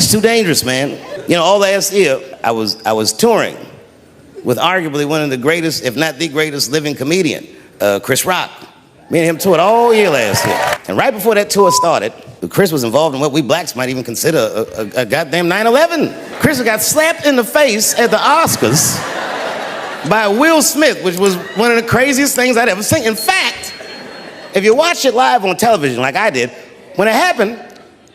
It's too dangerous, man. You know, all last year, I was touring with arguably one of the greatest, if not the greatest living comedian, Chris Rock. Me and him toured all year last year. And right before that tour started, Chris was involved in what we blacks might even consider a goddamn 9/11. Chris got slapped in the face at the Oscars by Will Smith, which was one of the craziest things I'd ever seen. In fact, if you watch it live on television like I did, when it happened,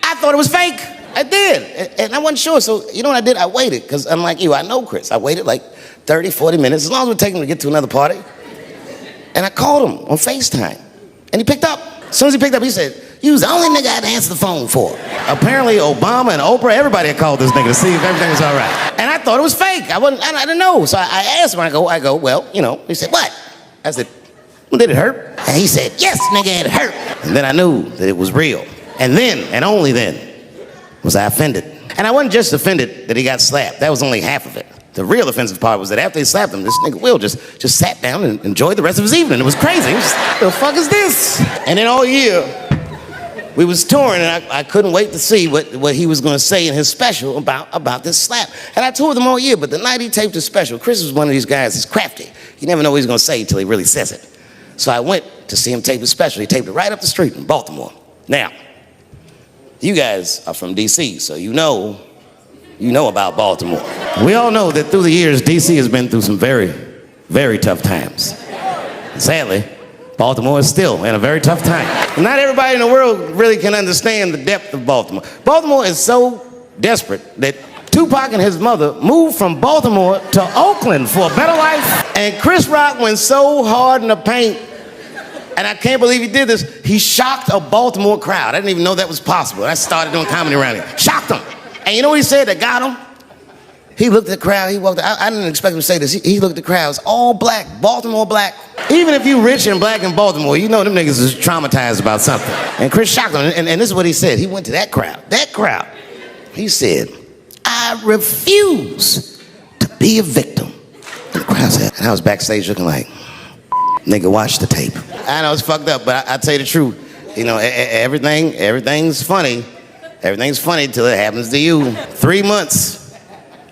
I thought it was fake. I did, and I wasn't sure, so you know what I did? I waited, because unlike you, I know Chris. I waited like 30, 40 minutes, as long as it would take him to get to another party. And I called him on FaceTime, and he picked up. As soon as he picked up, he said, "You was the only nigga I had to answer the phone for." Apparently, Obama and Oprah, everybody had called this nigga to see if everything was all right. And I thought it was fake. I didn't know. So I asked him, I go, well, you know. He said, "What?" I said, "Well, did it hurt?" And he said, "Yes, nigga, it hurt." And then I knew that it was real. And then, and only then, was I offended. And I wasn't just offended that he got slapped. That was only half of it. The real offensive part was that after they slapped him, this nigga Will just sat down and enjoyed the rest of his evening. It was crazy. It was, the fuck is this? And then all year, we was touring, and I couldn't wait to see what he was going to say in his special about this slap. And I toured him all year, but the night he taped his special, Chris was one of these guys that's crafty. You never know what he's going to say until he really says it. So I went to see him tape his special. He taped it right up the street in Baltimore. Now, you guys are from D.C., so you know about Baltimore. We all know that through the years, D.C. has been through some very, very tough times. Sadly, Baltimore is still in a very tough time. Not everybody in the world really can understand the depth of Baltimore. Baltimore is so desperate that Tupac and his mother moved from Baltimore to Oakland for a better life. And Chris Rock went so hard in the paint, and I can't believe he did this, he shocked a Baltimore crowd. I didn't even know that was possible. I started doing comedy around here. Shocked them. And you know what he said that got him? He looked at the crowd, he walked out. I didn't expect him to say this. He looked at the crowd, it's all black, Baltimore black. Even if you rich and black in Baltimore, you know them niggas is traumatized about something. And Chris shocked him, and this is what he said. He went to that crowd. He said, "I refuse to be a victim." And the crowd said, and I was backstage looking like, nigga, watch the tape. I know it's fucked up, but I tell you the truth. You know, everything's funny. Everything's funny till it happens to you. 3 months,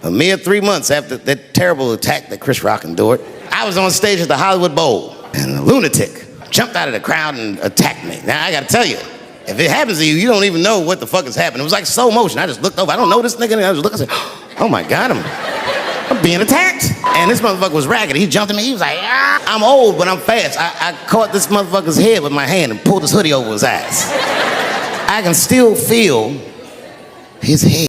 a mere 3 months after that terrible attack that Chris Rock endured, I was on stage at the Hollywood Bowl, and a lunatic jumped out of the crowd and attacked me. Now, I gotta tell you, if it happens to you, you don't even know what the fuck is happening. It was like slow motion. I just looked over. I don't know this nigga, and I was looking, I said, oh my God, I'm being attacked. And this motherfucker was ragged. He jumped at me. He was like, ah. I'm old, but I'm fast. I caught this motherfucker's head with my hand and pulled his hoodie over his eyes. I can still feel his head.